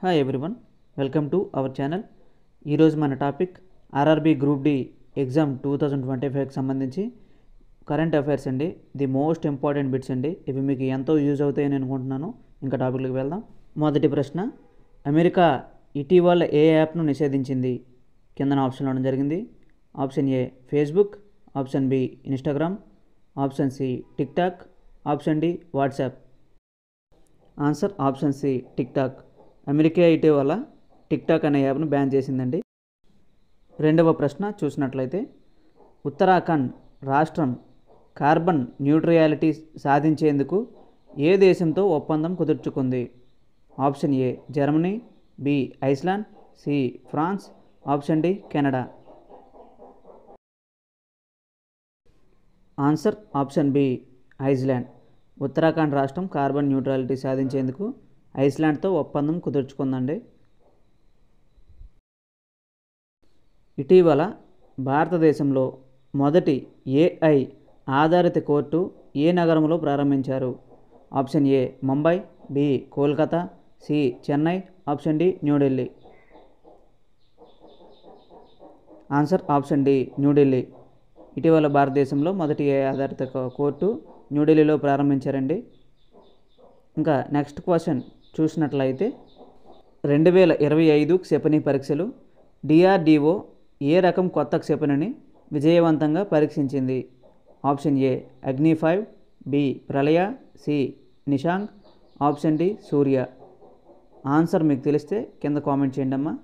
Hi everyone, welcome to our channel. ఈరోజు మన topic RRB group D exam 2025కి సంబంధించి కరెంట్ అఫైర్స్ అండి. ది మోస్ట్ ఇంపార్టెంట్ బిట్స్ అండి. ఇవి మీకు ఎంతో యూజ్ అవుతాయని అనుకుంటున్నాను. ఇంకా టాపిక్లోకి వెళ్దాం. మొదటి ప్రశ్న, అమెరికా ఇటీవల ఏ యాప్ను నిషేధించింది? కిందన ఆప్షన్ ఇవ్వడం జరిగింది. Option A Facebook, option B Instagram, option C TikTok, option D WhatsApp. Answer option C TikTok. America ఇటీవల టిక్టాక్ అనే యాప్ను బ్యాన్ చేసిందండి. రెండవ ప్రశ్న చూసినట్లయితే, ఉత్తరాఖండ్ రాష్ట్రం కార్బన్ న్యూట్రియాలిటీ సాధించేందుకు ఏ దేశంతో ఒప్పందం కుదుర్చుకుంది? Option A Germany, B Iceland, C France, option D Canada. Answer option B Iceland. Uttarakhand రాష్ట్రం కార్బన్ న్యూట్రాలిటీ సాధించేందుకు ఐస్లాండ్తో ఒప్పందం కుదుర్చుకుందండి. ఇటీవల భారతదేశంలో మొదటి ఏఐ ఆధారిత కోర్టు ఏ నగరంలో ప్రారంభించారు? Option A Mumbai, B Kolkata, C Chennai, option D New Delhi. Answer option D New Delhi. ఇటీవల భారతదేశంలో మొదటి ఏఐ ఆధారిత కోర్టు న్యూఢిల్లీలో ప్రారంభించారండి. ఇంకా నెక్స్ట్ క్వశ్చన్ చూసినట్లయితే, 2025 క్షిపణి పరీక్షలు డిఆర్డిఓ ఏ రకం కొత్త క్షిపణిని విజయవంతంగా పరీక్షించింది? ఆప్షన్ ఏ అగ్ని 5, బి ప్రళయ, సి నిషాంగ్, ఆప్షన్ డి సూర్య. ఆన్సర్ మీకు తెలిస్తే కింద కామెంట్ చేయండి అమ్మా.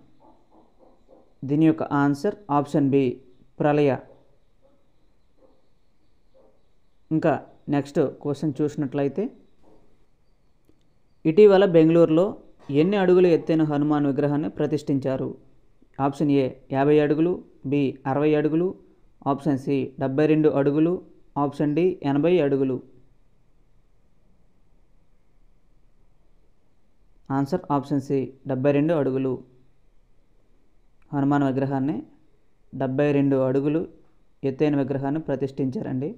దీని యొక్క ఆన్సర్ ఆప్షన్ బి ప్రళయ. ఇంకా నెక్స్ట్ క్వశ్చన్ చూసినట్లయితే, ఇటీవల బెంగళూరులో ఎన్ని అడుగుల ఎత్తైన హనుమాన్ విగ్రహాన్ని ప్రతిష్ఠించారు? ఆప్షన్ ఏ 50 అడుగులు, బి 60 అడుగులు, ఆప్షన్ సి 72 అడుగులు, ఆప్షన్ డి 80 అడుగులు. ఆన్సర్ ఆప్షన్ సి 72 అడుగులు. హనుమాన్ విగ్రహాన్ని 72 అడుగులు ఎత్తైన విగ్రహాన్ని ప్రతిష్ఠించారండి.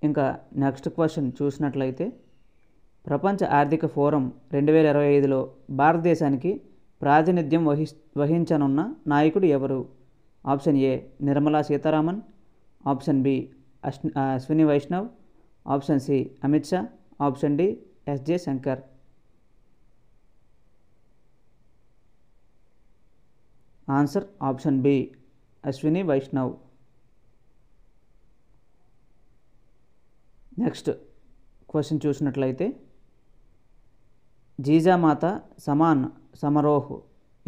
ఇంకా నెక్స్ట్ క్వశ్చన్ చూసినట్లయితే, ప్రపంచ ఆర్థిక ఫోరం 2025లో భారతదేశానికి ప్రాతినిధ్యం వహించనున్న నాయకుడు ఎవరు? Option A Nirmala Sitharaman, option B Ashwini Vaishnaw, option C Amit Shah, option D SJ Shankar. Answer option B Ashwini Vaishnaw. Next question చూసినట్లయితే, జీజామాత సమాన్ సమారోహ్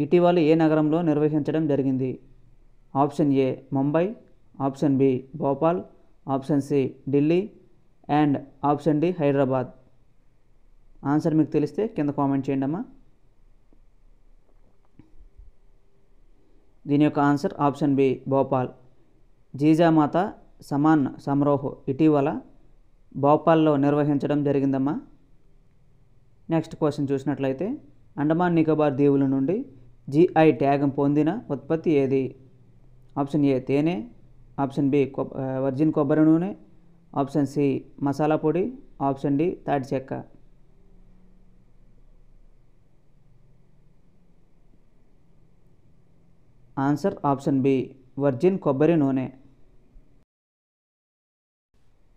ఇటీవల ఏ నగరంలో నిర్వహించడం జరిగింది? Option A Mumbai, option B Bhopal, option C Delhi and option D Hyderabad. Answer మీకు తెలిస్తే కింద కామెంట్ చేయండి అమ్మా. దీని యొక్క answer option B Bhopal. Jijamata Samman Samaroh ఇటీవల భోపాల్లో నిర్వహించడం జరిగిందమ్మా. నెక్స్ట్ క్వశ్చన్ చూసినట్లయితే, అండమాన్ నికోబార్ దీవుల నుండి జిఐ ట్యాగ్ పొందిన ఉత్పత్తి ఏది? ఆప్షన్ ఏ తేనె, ఆప్షన్ బి వర్జిన్ కొబ్బరి నూనె, ఆప్షన్ సి మసాలా పొడి, ఆప్షన్ డి తాటి చెక్క. ఆన్సర్ ఆప్షన్ బి వర్జిన్ కొబ్బరి నూనె.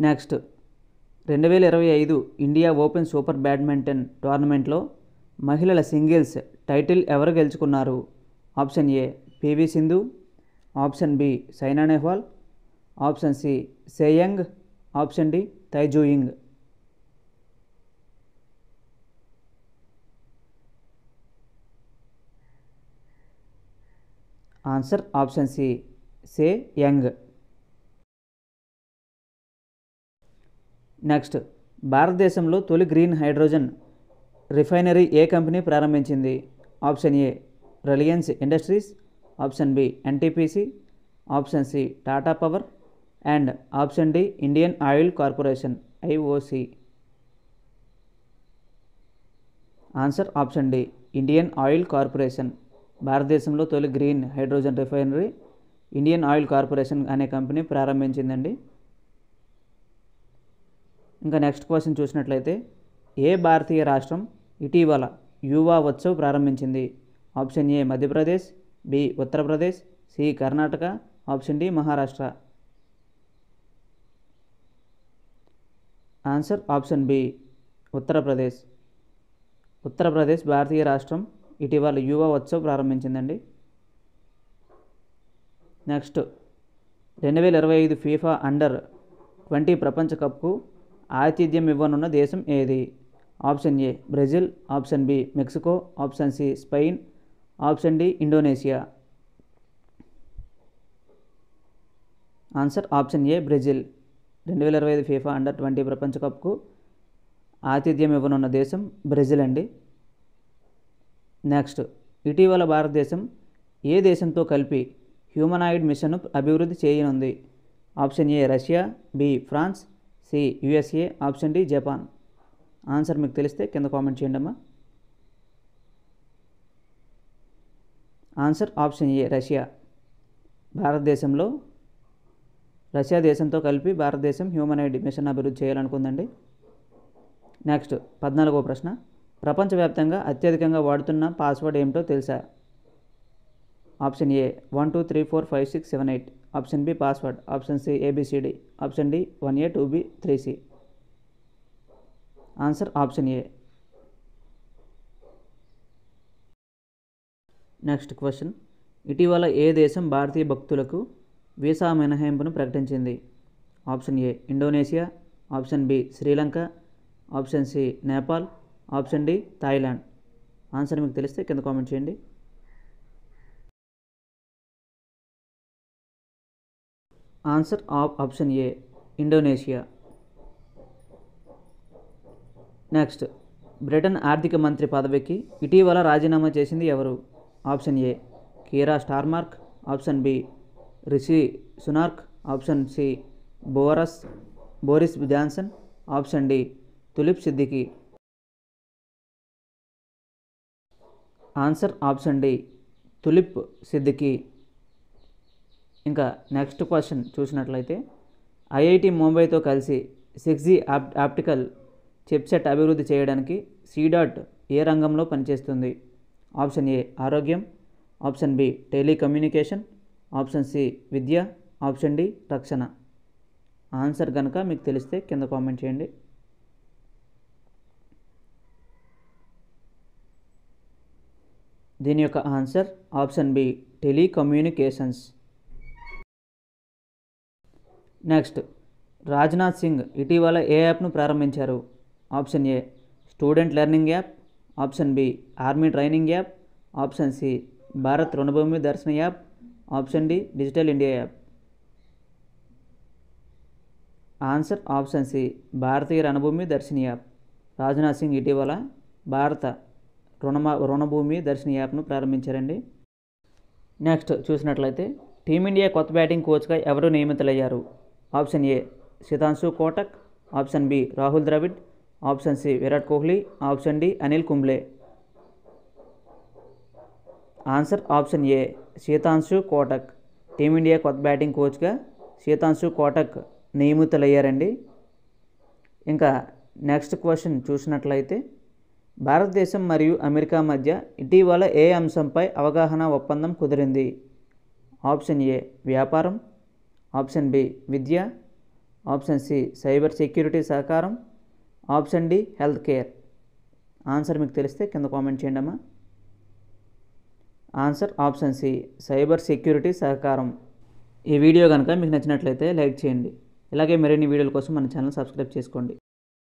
Next 2025 India open super badminton టోర్నమెంట్లో మహిళల సింగిల్స్ టైటిల్ ఎవరు గెలుచుకున్నారు? Option A PV Sindhu, option B Saina Nehwal, option C Seyoung, option D Tai Tzu Ying. Answer option C Seyoung. Next, భారతదేశంలో తొలి గ్రీన్ హైడ్రోజన్ రిఫైనరీ ఏ కంపెనీ ప్రారంభించింది? Option A Reliance Industries, option B NTPC, option C Tata power and option D Indian oil corporation IOC. Answer option D Indian oil corporation. భారతదేశంలో తొలి green hydrogen refinery Indian oil corporation అనే company ప్రారంభించిందండి. ఇంకా next question చూసినట్లయితే, ఏ భారతీయ రాష్ట్రం ఇటీవల యువా ఉత్సవ్ ప్రారంభించింది? Option A Madhya Pradesh, B Uttar Pradesh, C Karnataka, option D Maharashtra. Answer option B Uttar Pradesh. Uttar Pradesh భారతీయ రాష్ట్రం ఇటీవల యువ ఉత్సవ్ ప్రారంభించిందండి. నెక్స్ట్ 2025 ఫీఫా అండర్-20 ప్రపంచ కప్కు ఆతిథ్యం ఇవ్వనున్న దేశం ఏది? Option A Brazil, option B Mexico, option C Spain, option D Indonesia. Answer option A Brazil. 2025 FIFA under twenty ప్రపంచ కప్కు ఆతిథ్యం ఇవ్వనున్న దేశం బ్రెజిల్ అండి. నెక్స్ట్ ఇటీవల భారతదేశం ఏ దేశంతో కలిపి హ్యూమనాయిడ్ మిషన్ను అభివృద్ధి చేయనుంది? Option A Russia, B France, C USA, option D Japan. Answer మీకు తెలిస్తే కింద కామెంట్ చేయండి అమ్మా. Answer option A Russia. భారతదేశంలో రష్యా దేశంతో కలిపి భారతదేశం హ్యూమనాయిడ్ మిషన్ అభివృద్ధి చేయాలనుకుందండి. నెక్స్ట్ 14వ ప్రశ్న. ప్రపంచవ్యాప్తంగా అత్యధికంగా వాడుతున్న పాస్వర్డ్ ఏమిటో తెలుసా? Option A 12345678, option B password, option C ABCD, option D 1A 2B 3C. Answer option A. Next question. ఇటీవల ఏ దేశం భారతీయ భక్తులకు వీసా మినహాయింపును ప్రకటించింది? Option A Indonesia, option B Sri Lanka, option C Nepal, option D Thailand. Answer మీకు తెలిస్తే కింద కామెంట్ చేయండి. Answer option A Indonesia. Next Britain ఆర్థిక మంత్రి పదవికి ఇటీవల రాజీనామా చేసింది ఎవరు? Option A Keir Starmer, option B Rishi Sunak, option C Boris Johnson, option D Tulip Siddiq. Answer option D Tulip Siddiq. ఇంకా నెక్స్ట్ క్వశ్చన్ చూసినట్లయితే ఐఐటి ముంబైతో కలిసి 6G ఆప్టికల్ చిప్సెట్ అభివృద్ధి చేయడానికి సిడాట్ ఏ రంగంలో పనిచేస్తుంది? ఆప్షన్ ఏ ఆరోగ్యం, option B telecommunication, option C విద్య, ఆప్షన్ డి రక్షణ. ఆన్సర్ కనుక మీకు తెలిస్తే కింద కామెంట్ చేయండి. దీని యొక్క answer option B telecommunications. Next Rajnath Singh ఇటీవల ఏ యాప్ను ప్రారంభించారు? Option A student learning app, option B army training app, option C Bharat Ranbhoomi Darshan app, option D digital India app. Answer option C Bharatiya Ranbhoomi Darshini app. Rajnath Singh ఇటీవల భారత రుణభూమి దర్శిని యాప్ను ప్రారంభించారండి. నెక్స్ట్ చూసినట్లయితే టీమిండియా కొత్త బ్యాటింగ్ కోచ్గా ఎవరు నియమితులయ్యారు? Option A Sitanshu Kotak, option B Rahul Dravid, option C Virat Kohli, option D Anil Kumble. Answer option A Sitanshu Kotak. Team India కొత్త batting కోచ్గా శితాంశు కోటక్ నియమితులయ్యారండి. ఇంకా నెక్స్ట్ క్వశ్చన్ చూసినట్లయితే భారతదేశం మరియు అమెరికా మధ్య ఇటీవల ఏ అంశంపై అవగాహన ఒప్పందం కుదిరింది? ఆప్షన్ ఏ వ్యాపారం, ఆప్షన్ బి విద్య, ఆప్షన్ సి సైబర్ సెక్యూరిటీ సహకారం, option D health care. Answer మీకు తెలిస్తే కింద కామెంట్ చేయండి అమ్మా. Answer option C cyber security సహకారం. ఈ వీడియో కనుక మీకు నచ్చినట్లయితే లైక్ చేయండి. ఇలాగే మరిన్ని వీడియోల కోసం మన ఛానల్ సబ్స్క్రైబ్ చేసుకోండి.